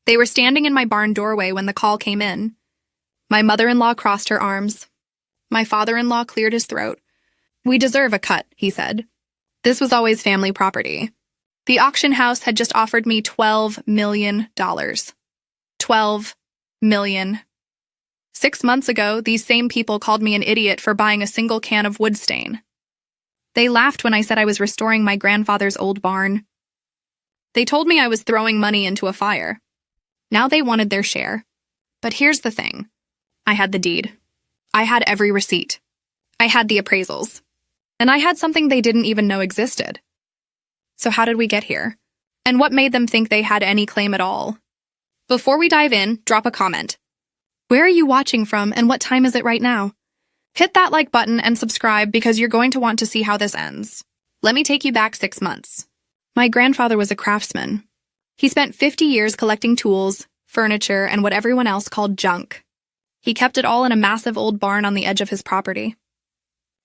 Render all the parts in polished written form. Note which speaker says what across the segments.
Speaker 1: They were standing in my barn doorway when the call came in. My mother-in-law crossed her arms. My father-in-law cleared his throat. "We deserve a cut," he said. This was always family property. The auction house had just offered me $12 million. $12 million. 6 months ago, these same people called me an idiot for buying a single can of wood stain. They laughed when I said I was restoring my grandfather's old barn. They told me I was throwing money into a fire. Now they wanted their share. But here's the thing. I had the deed. I had every receipt. I had the appraisals. And I had something they didn't even know existed. So how did we get here? And what made them think they had any claim at all? Before we dive in, drop a comment. Where are you watching from and what time is it right now? Hit that like button and subscribe because you're going to want to see how this ends. Let me take you back 6 months. My grandfather was a craftsman. He spent 50 years collecting tools, furniture, and what everyone else called junk. He kept it all in a massive old barn on the edge of his property.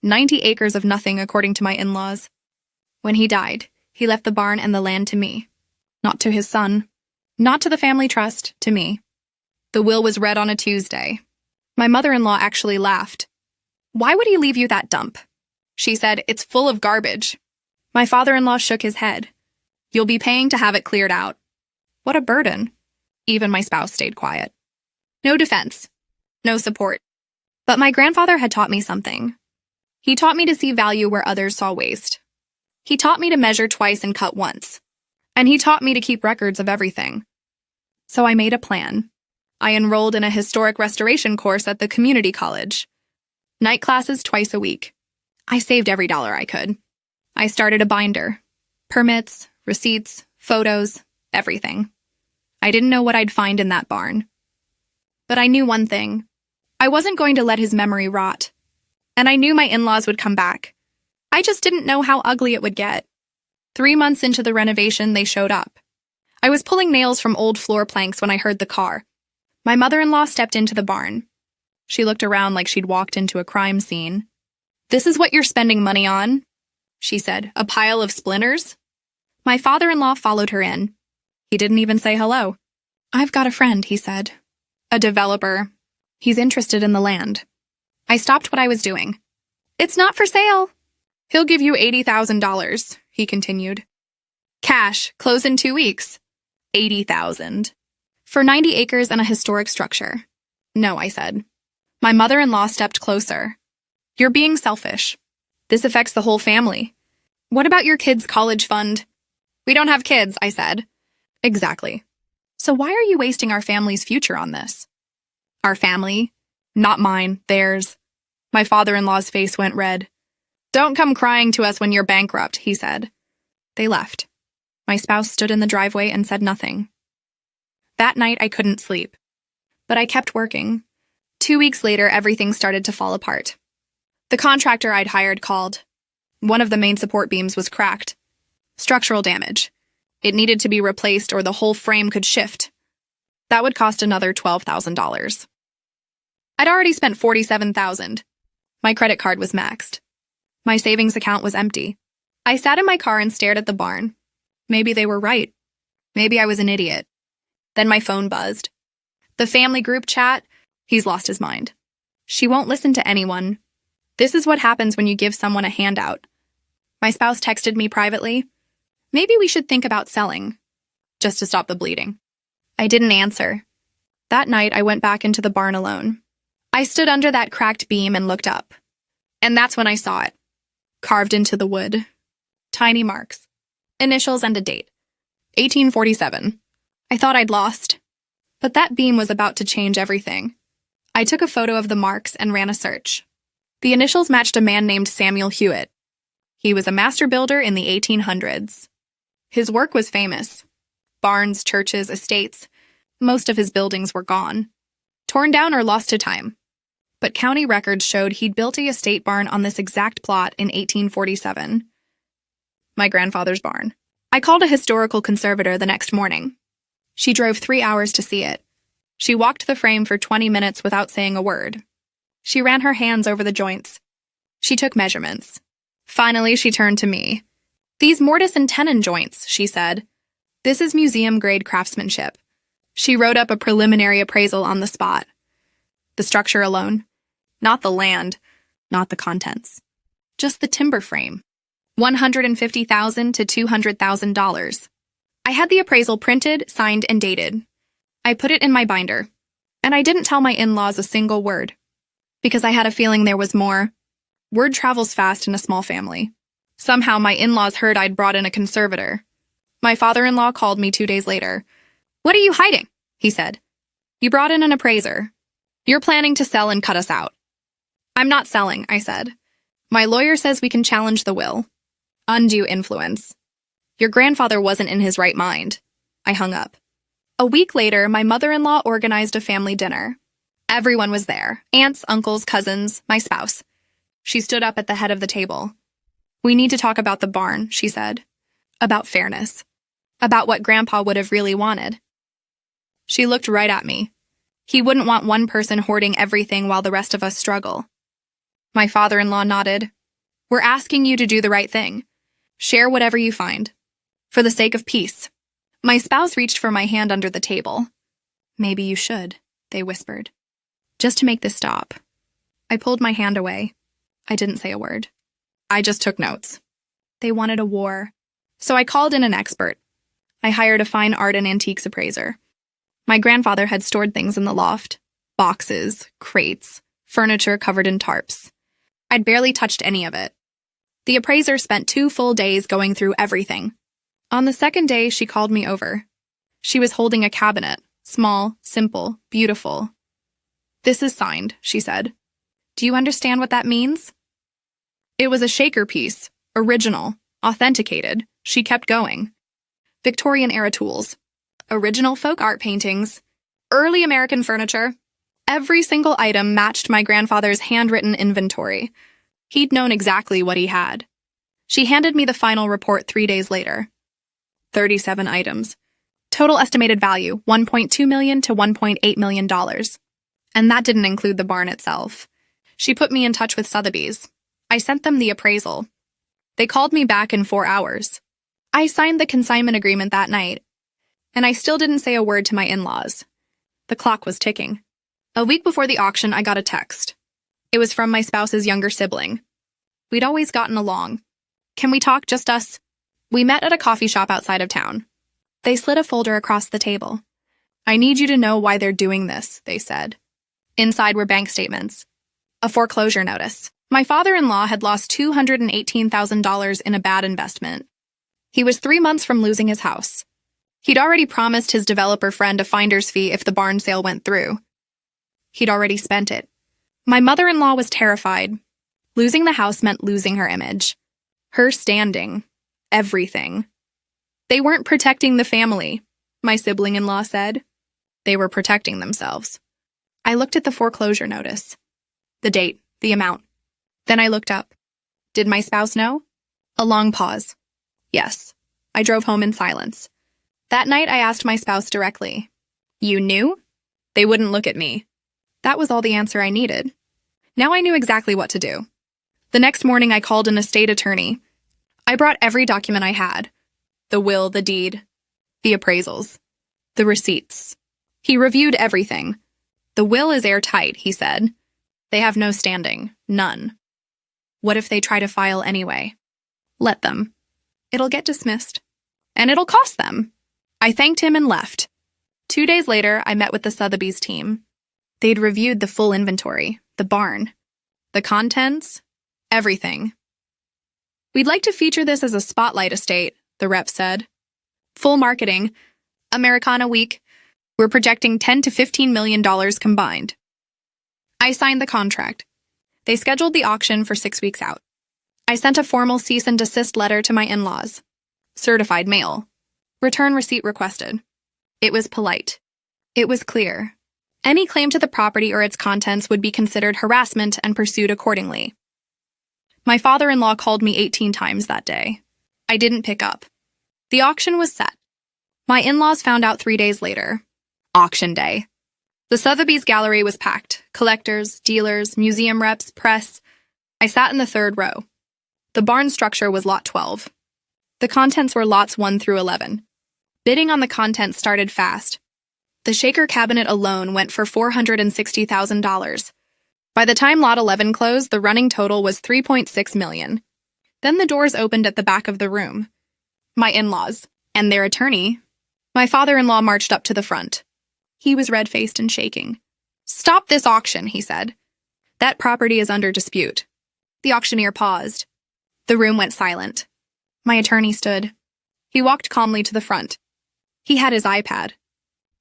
Speaker 1: 90 acres of nothing, according to my in-laws. When he died, he left the barn and the land to me. Not to his son. Not to the family trust, to me. The will was read on a Tuesday. My mother-in-law actually laughed. "Why would he leave you that dump?" She said, "It's full of garbage." My father-in-law shook his head. "You'll be paying to have it cleared out." What a burden. Even my spouse stayed quiet. No defense. No support. But my grandfather had taught me something. He taught me to see value where others saw waste. He taught me to measure twice and cut once. And he taught me to keep records of everything. So I made a plan. I enrolled in a historic restoration course at the community college. Night classes twice a week. I saved every dollar I could. I started a binder. Permits, receipts, photos, everything. I didn't know what I'd find in that barn. But I knew one thing. I wasn't going to let his memory rot. And I knew my in-laws would come back. I just didn't know how ugly it would get. 3 months into the renovation, they showed up. I was pulling nails from old floor planks when I heard the car. My mother-in-law stepped into the barn. She looked around like she'd walked into a crime scene. "This is what you're spending money on," she said. "A pile of splinters?" My father-in-law followed her in. He didn't even say hello. "I've got a friend," he said. "A developer. He's interested in the land." I stopped what I was doing. "It's not for sale." "He'll give you $80,000, he continued. "Cash, close in 2 weeks." $80,000. For 90 acres and a historic structure. "No," I said. My mother-in-law stepped closer. "You're being selfish. This affects the whole family. What about your kids' college fund?" "We don't have kids," I said. "Exactly. So why are you wasting our family's future on this?" "Our family? Not mine, theirs." My father-in-law's face went red. "Don't come crying to us when you're bankrupt," he said. They left. My spouse stood in the driveway and said nothing. That night, I couldn't sleep. But I kept working. 2 weeks later, everything started to fall apart. The contractor I'd hired called. One of the main support beams was cracked. Structural damage. It needed to be replaced or the whole frame could shift. That would cost another $12,000. I'd already spent $47,000. My credit card was maxed. My savings account was empty. I sat in my car and stared at the barn. Maybe they were right. Maybe I was an idiot. Then my phone buzzed. The family group chat, he's lost his mind. She won't listen to anyone. This is what happens when you give someone a handout. My spouse texted me privately. Maybe we should think about selling, just to stop the bleeding. I didn't answer. That night, I went back into the barn alone. I stood under that cracked beam and looked up. And that's when I saw it. Carved into the wood. Tiny marks. Initials and a date. 1847. I thought I'd lost. But that beam was about to change everything. I took a photo of the marks and ran a search. The initials matched a man named Samuel Hewitt. He was a master builder in the 1800s. His work was famous. Barns, churches, estates. Most of his buildings were gone. Torn down or lost to time. But county records showed he'd built a estate barn on this exact plot in 1847. My grandfather's barn. I called a historical conservator the next morning. She drove 3 hours to see it. She walked the frame for 20 minutes without saying a word. She ran her hands over the joints. She took measurements. Finally, she turned to me. "These mortise and tenon joints," she said. "This is museum-grade craftsmanship." She wrote up a preliminary appraisal on the spot. The structure alone, not the land, not the contents, just the timber frame. $150,000 to $200,000. I had the appraisal printed, signed, and dated. I put it in my binder, and I didn't tell my in-laws a single word, because I had a feeling there was more. Word travels fast in a small family. Somehow my in-laws heard I'd brought in a conservator. My father-in-law called me 2 days later. "What are you hiding?" he said. "You brought in an appraiser. You're planning to sell and cut us out." "I'm not selling," I said. "My lawyer says we can challenge the will. Undue influence. Your grandfather wasn't in his right mind." I hung up. A week later, my mother-in-law organized a family dinner. Everyone was there. Aunts, uncles, cousins, my spouse. She stood up at the head of the table. "We need to talk about the barn," she said. "About fairness. About what Grandpa would have really wanted." She looked right at me. He wouldn't want one person hoarding everything while the rest of us struggle. My father-in-law nodded. "We're asking you to do the right thing. Share whatever you find. For the sake of peace." My spouse reached for my hand under the table. "Maybe you should," they whispered. "Just to make this stop." I pulled my hand away. I didn't say a word. I just took notes. They wanted a war. So I called in an expert. I hired a fine art and antiques appraiser. My grandfather had stored things in the loft. Boxes, crates, furniture covered in tarps. I'd barely touched any of it. The appraiser spent 2 full days going through everything. On the second day, she called me over. She was holding a cabinet. Small, simple, beautiful. "This is signed," she said. "Do you understand what that means?" It was a shaker piece, original, authenticated. She kept going. Victorian-era tools, original folk art paintings, early American furniture. Every single item matched my grandfather's handwritten inventory. He'd known exactly what he had. She handed me the final report 3 days later. 37 items. Total estimated value, $1.2 million to $1.8 million. And that didn't include the barn itself. She put me in touch with Sotheby's. I sent them the appraisal. They called me back in 4 hours. I signed the consignment agreement that night. And I still didn't say a word to my in-laws. The clock was ticking. A week before the auction, I got a text. It was from my spouse's younger sibling. We'd always gotten along. "Can we talk, just us?" We met at a coffee shop outside of town. They slid a folder across the table. "I need you to know why they're doing this," they said. Inside were bank statements. A foreclosure notice. My father-in-law had lost $218,000 in a bad investment. He was 3 months from losing his house. He'd already promised his developer friend a finder's fee if the barn sale went through. He'd already spent it. My mother-in-law was terrified. Losing the house meant losing her image. Her standing. Everything. They weren't protecting the family, my sibling-in-law said. They were protecting themselves. I looked at the foreclosure notice. The date, the amount. Then I looked up. Did my spouse know? A long pause. Yes. I drove home in silence. That night I asked my spouse directly. "You knew?" They wouldn't look at me. That was all the answer I needed. Now I knew exactly what to do. The next morning I called an estate attorney. I brought every document I had. The will, the deed, the appraisals, the receipts. He reviewed everything. "The will is airtight," he said. "They have no standing, none. What if they try to file anyway? Let them. It'll get dismissed. And it'll cost them." I thanked him and left. 2 days later, I met with the Sotheby's team. They'd reviewed the full inventory, the barn, the contents, everything. "We'd like to feature this as a spotlight estate," the rep said. "Full marketing. Americana Week. We're projecting $10 to $15 million combined." I signed the contract. They scheduled the auction for 6 weeks out. I sent a formal cease and desist letter to my in-laws. Certified mail. Return receipt requested. It was polite. It was clear. Any claim to the property or its contents would be considered harassment and pursued accordingly. My father-in-law called me 18 times that day. I didn't pick up. The auction was set. My in-laws found out 3 days later. Auction day. The Sotheby's gallery was packed. Collectors, dealers, museum reps, press. I sat in the 3rd row. The barn structure was lot 12. The contents were lots 1 through 11. Bidding on the contents started fast. The shaker cabinet alone went for $460,000. By the time Lot 11 closed, the running total was $3.6 million. Then the doors opened at the back of the room. My in-laws and their attorney. My father-in-law marched up to the front. He was red-faced and shaking. "Stop this auction," he said. "That property is under dispute." The auctioneer paused. The room went silent. My attorney stood. He walked calmly to the front. He had his iPad.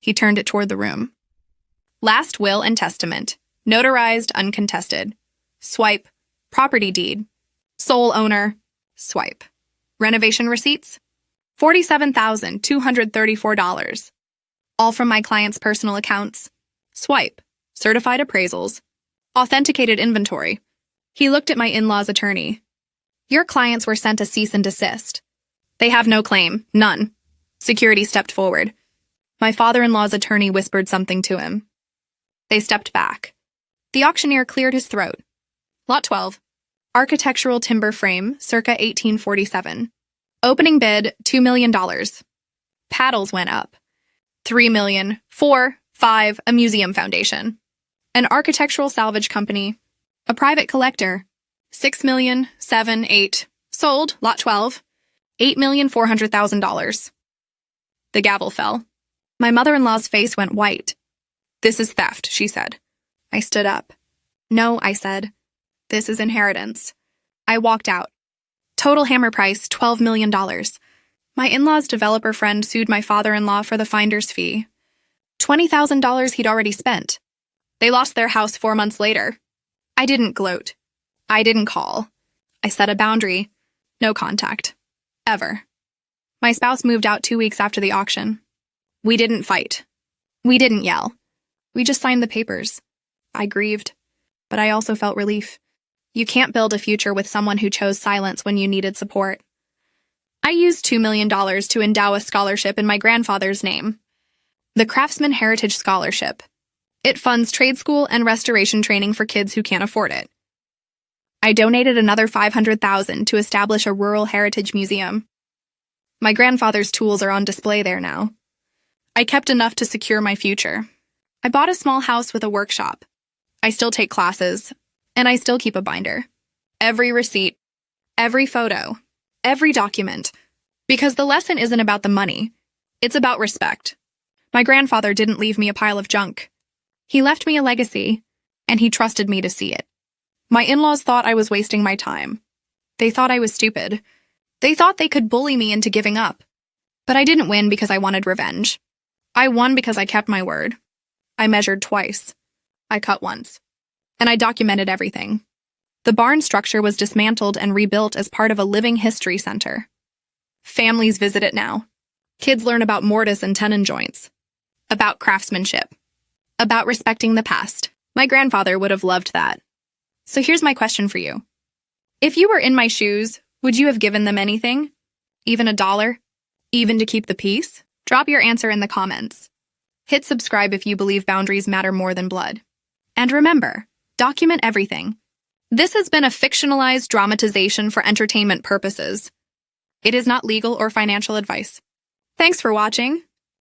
Speaker 1: He turned it toward the room. Last will and testament. Notarized, uncontested. Swipe. Property deed. Sole owner. Swipe. Renovation receipts? $47,234. All from my client's personal accounts. Swipe. Certified appraisals. Authenticated inventory. He looked at my in-law's attorney. "Your clients were sent a cease and desist. They have no claim. None." Security stepped forward. My father-in-law's attorney whispered something to him. They stepped back. The auctioneer cleared his throat. Lot 12. Architectural timber frame, circa 1847. Opening bid, $2 million. Paddles went up. $3 million, 4, 5, a museum foundation. An architectural salvage company. A private collector. $6 million, 7, 8. Sold, lot 12. $8,400,000. The gavel fell. My mother-in-law's face went white. "This is theft," she said. I stood up. "No," I said. "This is inheritance." I walked out. Total hammer price, $12 million. My in-law's developer friend sued my father-in-law for the finder's fee. $20,000 he'd already spent. They lost their house 4 months later. I didn't gloat. I didn't call. I set a boundary. No contact. Ever. My spouse moved out 2 weeks after the auction. We didn't fight. We didn't yell. We just signed the papers. I grieved, but I also felt relief. You can't build a future with someone who chose silence when you needed support. I used $2 million to endow a scholarship in my grandfather's name. The Craftsman Heritage Scholarship. It funds trade school and restoration training for kids who can't afford it. I donated another $500,000 to establish a rural heritage museum. My grandfather's tools are on display there now. I kept enough to secure my future. I bought a small house with a workshop. I still take classes, and I still keep a binder. Every receipt, every photo, every document. Because the lesson isn't about the money. It's about respect. My grandfather didn't leave me a pile of junk. He left me a legacy, and he trusted me to see it. My in-laws thought I was wasting my time. They thought I was stupid. They thought they could bully me into giving up. But I didn't win because I wanted revenge. I won because I kept my word. I measured twice. I cut once. And I documented everything. The barn structure was dismantled and rebuilt as part of a living history center. Families visit it now. Kids learn about mortise and tenon joints. About craftsmanship. About respecting the past. My grandfather would have loved that. So here's my question for you. If you were in my shoes, would you have given them anything? Even $1? Even to keep the peace? Drop your answer in the comments. Hit subscribe if you believe boundaries matter more than blood. And remember, document everything. This has been a fictionalized dramatization for entertainment purposes. It is not legal or financial advice. Thanks for watching.